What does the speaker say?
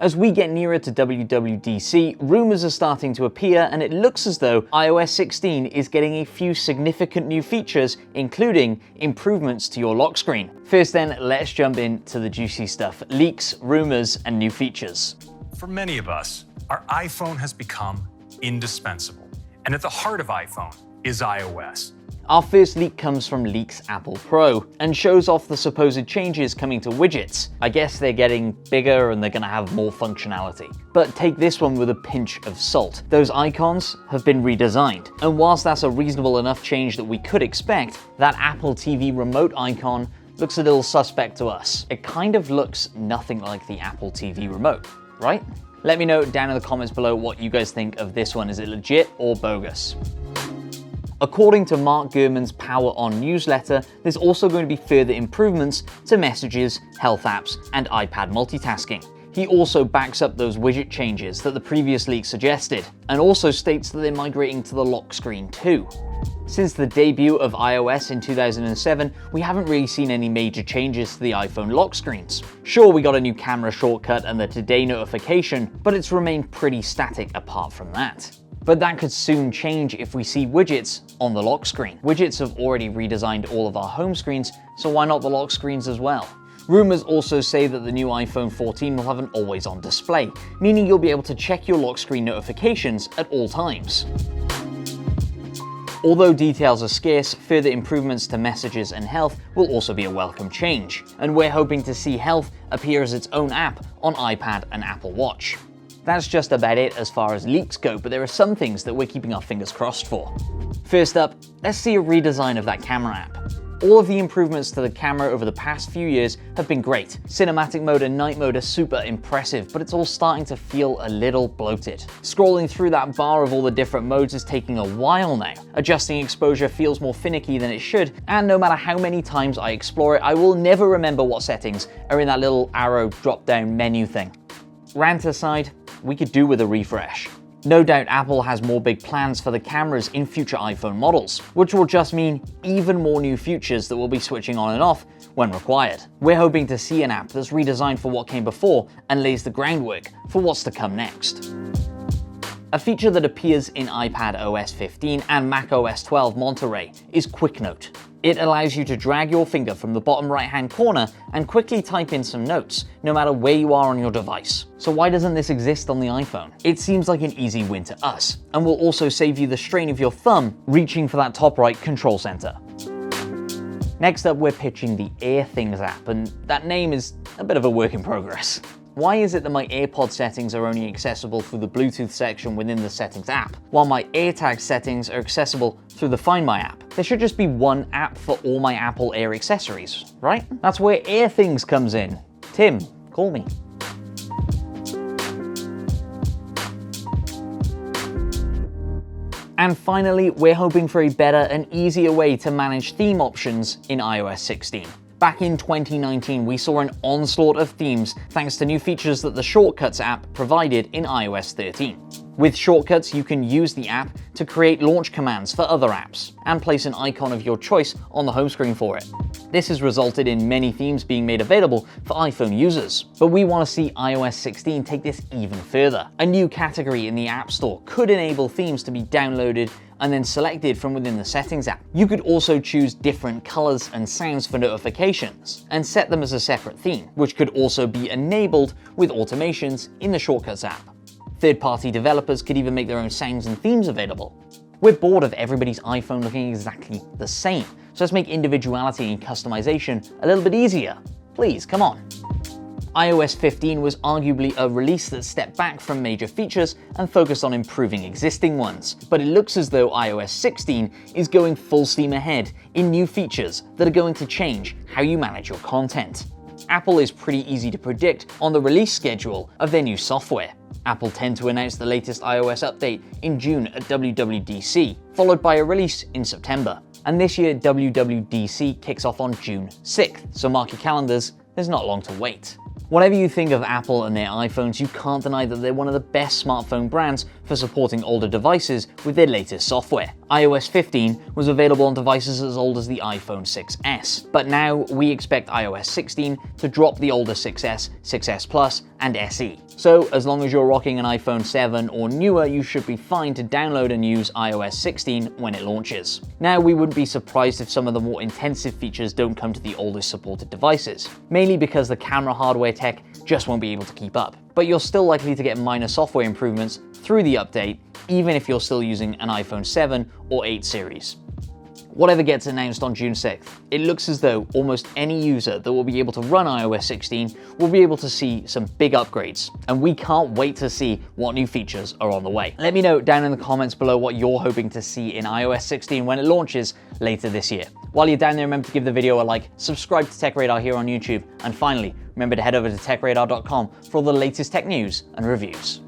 As we get nearer to WWDC, rumors are starting to appear, and it looks as though iOS 16 is getting a few significant new features, including improvements to your lock screen. First then, let's jump into the juicy stuff: leaks, rumors, and new features. For many of us, our iPhone has become indispensable. And at the heart of iPhone is iOS. Our first leak comes from LeaksApplePro and shows off the supposed changes coming to widgets. I guess they're getting bigger and they're going to have more functionality. But take this one with a pinch of salt. Those icons have been redesigned. And whilst that's a reasonable enough change that we could expect, that Apple TV remote icon looks a little suspect to us. It kind of looks nothing like the Apple TV remote, right? Let me know down in the comments below what you guys think of this one. Is it legit or bogus? According to Mark Gurman's Power On newsletter, there's also going to be further improvements to messages, health apps, and iPad multitasking. He also backs up those widget changes that the previous leak suggested, and also states that they're migrating to the lock screen too. Since the debut of iOS in 2007, we haven't really seen any major changes to the iPhone lock screens. Sure, we got a new camera shortcut and the Today notification, but it's remained pretty static apart from that. But that could soon change if we see widgets on the lock screen. Widgets have already redesigned all of our home screens, so why not the lock screens as well? Rumors also say that the new iPhone 14 will have an always-on display, meaning you'll be able to check your lock screen notifications at all times. Although details are scarce, further improvements to messages and health will also be a welcome change, and we're hoping to see health appear as its own app on iPad and Apple Watch. That's just about it as far as leaks go, but there are some things that we're keeping our fingers crossed for. First up, let's see a redesign of that camera app. All of the improvements to the camera over the past few years have been great. Cinematic mode and night mode are super impressive, but it's all starting to feel a little bloated. Scrolling through that bar of all the different modes is taking a while now. Adjusting exposure feels more finicky than it should, and no matter how many times I explore it, I will never remember what settings are in that little arrow drop-down menu thing. Rant aside, we could do with a refresh. No doubt Apple has more big plans for the cameras in future iPhone models, which will just mean even more new features that will be switching on and off when required. We're hoping to see an app that's redesigned for what came before and lays the groundwork for what's to come next. A feature that appears in iPad OS 15 and Mac OS 12 Monterey is Quick Note. It allows you to drag your finger from the bottom right-hand corner and quickly type in some notes, no matter where you are on your device. So why doesn't this exist on the iPhone? It seems like an easy win to us, and will also save you the strain of your thumb reaching for that top right control center. Next up, we're pitching the AirThings app, and that name is a bit of a work in progress. Why is it that my AirPod settings are only accessible through the Bluetooth section within the Settings app, while my AirTag settings are accessible through the Find My app? There should just be one app for all my Apple Air accessories, right? That's where AirThings comes in. Tim, call me. And finally, we're hoping for a better and easier way to manage theme options in iOS 16. Back in 2019, we saw an onslaught of themes thanks to new features that the Shortcuts app provided in iOS 13. With Shortcuts, you can use the app to create launch commands for other apps and place an icon of your choice on the home screen for it. This has resulted in many themes being made available for iPhone users. But we want to see iOS 16 take this even further. A new category in the App Store could enable themes to be downloaded and then selected from within the Settings app. You could also choose different colors and sounds for notifications and set them as a separate theme, which could also be enabled with automations in the Shortcuts app. Third-party developers could even make their own sounds and themes available. We're bored of everybody's iPhone looking exactly the same, so let's make individuality and customization a little bit easier. Please, come on. iOS 15 was arguably a release that stepped back from major features and focused on improving existing ones, but it looks as though iOS 16 is going full steam ahead in new features that are going to change how you manage your content. Apple is pretty easy to predict on the release schedule of their new software. Apple tend to announce the latest iOS update in June at WWDC, followed by a release in September. And this year, WWDC kicks off on June 6th, so mark your calendars, there's not long to wait. Whatever you think of Apple and their iPhones, you can't deny that they're one of the best smartphone brands for supporting older devices with their latest software. iOS 15 was available on devices as old as the iPhone 6S, but now we expect iOS 16 to drop the older 6S, 6S Plus, and SE. So as long as you're rocking an iPhone 7 or newer, you should be fine to download and use iOS 16 when it launches. Now, we wouldn't be surprised if some of the more intensive features don't come to the oldest supported devices, mainly because the camera hardware tech just won't be able to keep up. But you're still likely to get minor software improvements through the update, even if you're still using an iPhone 7 or 8 series. Whatever gets announced on June 6th, it looks as though almost any user that will be able to run iOS 16 will be able to see some big upgrades, and we can't wait to see what new features are on the way. Let me know down in the comments below what you're hoping to see in iOS 16 when it launches later this year. While you're down there, remember to give the video a like, subscribe to TechRadar here on YouTube, and finally, remember to head over to TechRadar.com for all the latest tech news and reviews.